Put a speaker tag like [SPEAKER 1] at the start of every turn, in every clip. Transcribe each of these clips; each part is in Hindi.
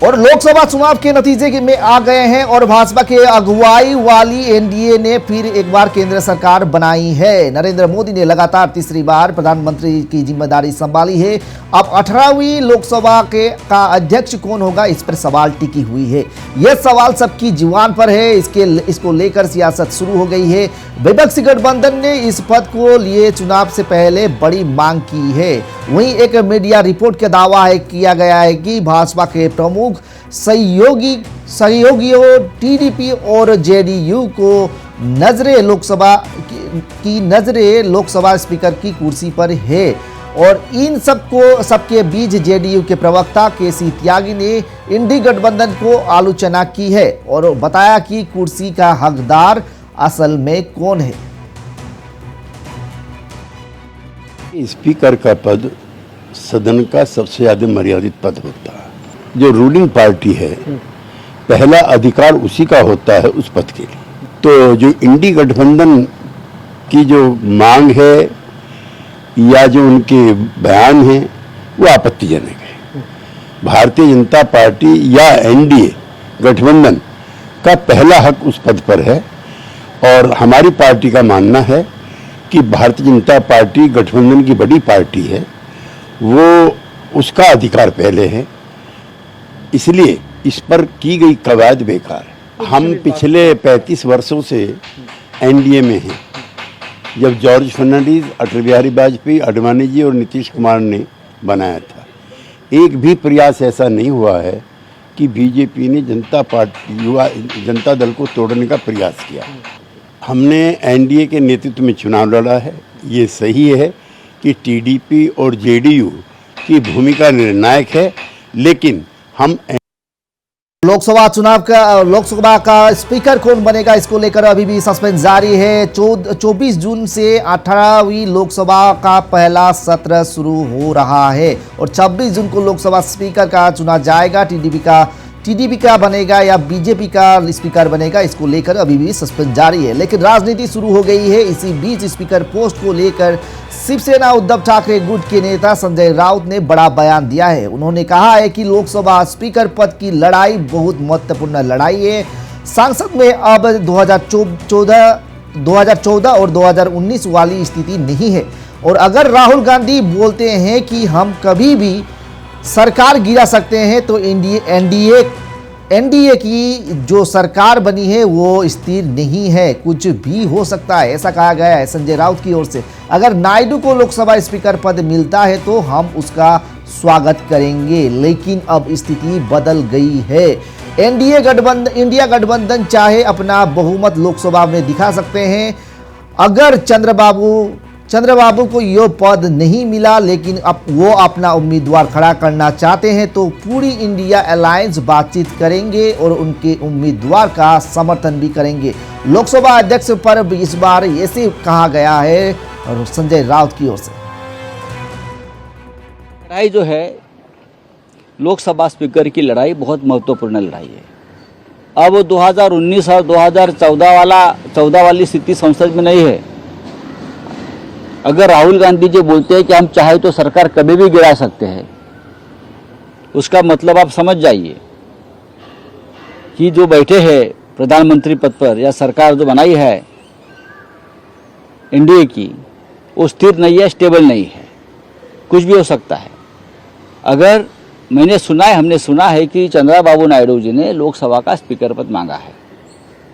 [SPEAKER 1] और लोकसभा चुनाव के नतीजे में आ गए हैं और भाजपा के अगुवाई वाली एनडीए ने फिर एक बार केंद्र सरकार बनाई है। नरेंद्र मोदी ने लगातार तीसरी बार प्रधानमंत्री की जिम्मेदारी संभाली है। अब 18वीं लोकसभा का अध्यक्ष कौन होगा, इस पर सवाल टिकी हुई है। यह सवाल सबकी जुबान पर है। इसको लेकर सियासत शुरू हो गई है। विपक्षी गठबंधन ने इस पद को लिए चुनाव से पहले बड़ी मांग की है। वहीं एक मीडिया रिपोर्ट का दावा किया गया है कि भाजपा के प्रमुख सहयोगियों टीडीपी और जेडीयू को नजरें लोकसभा स्पीकर की कुर्सी पर है। और इन सबके बीच जेडीयू के प्रवक्ता केसी त्यागी ने इंडी गठबंधन को आलोचना की है और बताया कि कुर्सी का हकदार असल में कौन है।
[SPEAKER 2] स्पीकर का पद सदन का सबसे ज्यादा मर्यादित पद होता है। जो रूलिंग पार्टी है, पहला अधिकार उसी का होता है उस पद के लिए। तो जो इंडी गठबंधन की जो मांग है या जो उनके बयान हैं वो आपत्तिजनक है। भारतीय जनता पार्टी या एनडीए गठबंधन का पहला हक उस पद पर है और हमारी पार्टी का मानना है कि भारतीय जनता पार्टी गठबंधन की बड़ी पार्टी है, वो उसका अधिकार पहले है, इसलिए इस पर की गई कवायद बेकार है। हम पिछले 35 वर्षों से एनडीए में हैं। जब जॉर्ज फर्नांडिस, अटल बिहारी वाजपेयी, आडवाणी जी और नीतीश कुमार ने बनाया था, एक भी प्रयास ऐसा नहीं हुआ है कि बीजेपी ने जनता दल को तोड़ने का प्रयास किया। हमने एनडीए के नेतृत्व में चुनाव लड़ा है। ये सही है कि टीडीपी और जेडीयू की भूमिका निर्णायक है, लेकिन हम
[SPEAKER 1] लोकसभा का स्पीकर कौन बनेगा, इसको लेकर अभी भी सस्पेंस जारी है। 24 जून से 18वीं लोकसभा का पहला सत्र शुरू हो रहा है और 26 जून को लोकसभा स्पीकर का चुना जाएगा। टीडीपी का बनेगा या बीजेपी का स्पीकर बनेगा, इसको लेकर अभी भी सस्पेंस जारी है। लेकिन राजनीति शुरू हो गई है। इसी बीच स्पीकर पोस्ट को लेकर शिवसेना उद्धव ठाकरे गुट के नेता संजय राउत ने बड़ा बयान दिया है। उन्होंने कहा है कि लोकसभा स्पीकर पद की लड़ाई बहुत महत्वपूर्ण लड़ाई है। संसद में अब 2014 और 2019 वाली स्थिति नहीं है और अगर राहुल गांधी बोलते हैं कि हम कभी भी सरकार गिरा सकते हैं तो एनडीए की जो सरकार बनी है वो स्थिर नहीं है, कुछ भी हो सकता है, ऐसा कहा गया है संजय राउत की ओर से। अगर नायडू को लोकसभा स्पीकर पद मिलता है तो हम उसका स्वागत करेंगे, लेकिन अब स्थिति बदल गई है। इंडिया गठबंधन चाहे अपना बहुमत लोकसभा में दिखा सकते हैं। अगर चंद्रबाबू को यह पद नहीं मिला, लेकिन अब वो अपना उम्मीदवार खड़ा करना चाहते हैं तो पूरी इंडिया अलायंस बातचीत करेंगे और उनके उम्मीदवार का समर्थन भी करेंगे। लोकसभा अध्यक्ष पर इस बार ऐसे कहा गया है और संजय राउत की ओर से।
[SPEAKER 3] लड़ाई जो है लोकसभा स्पीकर की लड़ाई बहुत महत्वपूर्ण लड़ाई है। अब 2019 और 2014 वाली स्थिति संसद में नहीं है। अगर राहुल गांधी जी बोलते हैं कि हम चाहे तो सरकार कभी भी गिरा सकते हैं, उसका मतलब आप समझ जाइए कि जो बैठे हैं प्रधानमंत्री पद पर या सरकार जो बनाई है एनडीए की, वो स्थिर नहीं है, स्टेबल नहीं है, कुछ भी हो सकता है। अगर हमने सुना है कि चंद्रबाबू नायडू जी ने लोकसभा का स्पीकर पद मांगा है,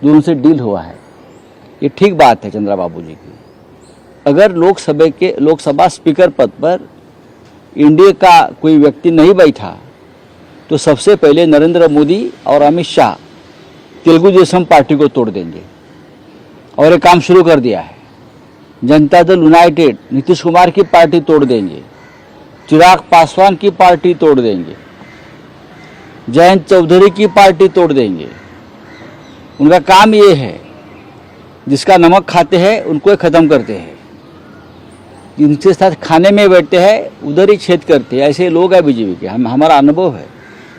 [SPEAKER 3] जो उनसे डील हुआ है, ये ठीक बात है चंद्रबाबू जी की। अगर लोकसभा स्पीकर पद पर एनडीए का कोई व्यक्ति नहीं बैठा तो सबसे पहले नरेंद्र मोदी और अमित शाह तेलुगु देशम पार्टी को तोड़ देंगे और ये काम शुरू कर दिया है। जनता दल यूनाइटेड नीतीश कुमार की पार्टी तोड़ देंगे, चिराग पासवान की पार्टी तोड़ देंगे, जयंत चौधरी की पार्टी तोड़ देंगे। उनका काम ये है, जिसका नमक खाते हैं उनको ही खत्म करते हैं, जिनके साथ खाने में बैठते हैं उधर ही छेद करते हैं। ऐसे लोग हैं बीजेपी के, हमारा अनुभव है।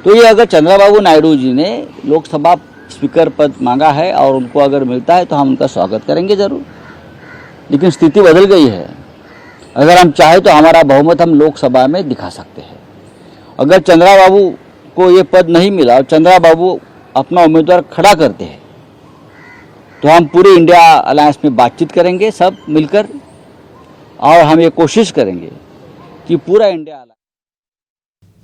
[SPEAKER 3] तो ये अगर चंद्रबाबू नायडू जी ने लोकसभा स्पीकर पद मांगा है और उनको अगर मिलता है तो हम उनका स्वागत करेंगे जरूर। लेकिन स्थिति बदल गई है। अगर हम चाहें तो हमारा बहुमत हम लोकसभा में दिखा सकते हैं। अगर चंद्रबाबू को ये पद नहीं मिला और चंद्रा बाबू अपना उम्मीदवार खड़ा करते हैं तो हम पूरे इंडिया अलायंस में बातचीत करेंगे सब मिलकर और हम ये कोशिश करेंगे कि पूरा इंडिया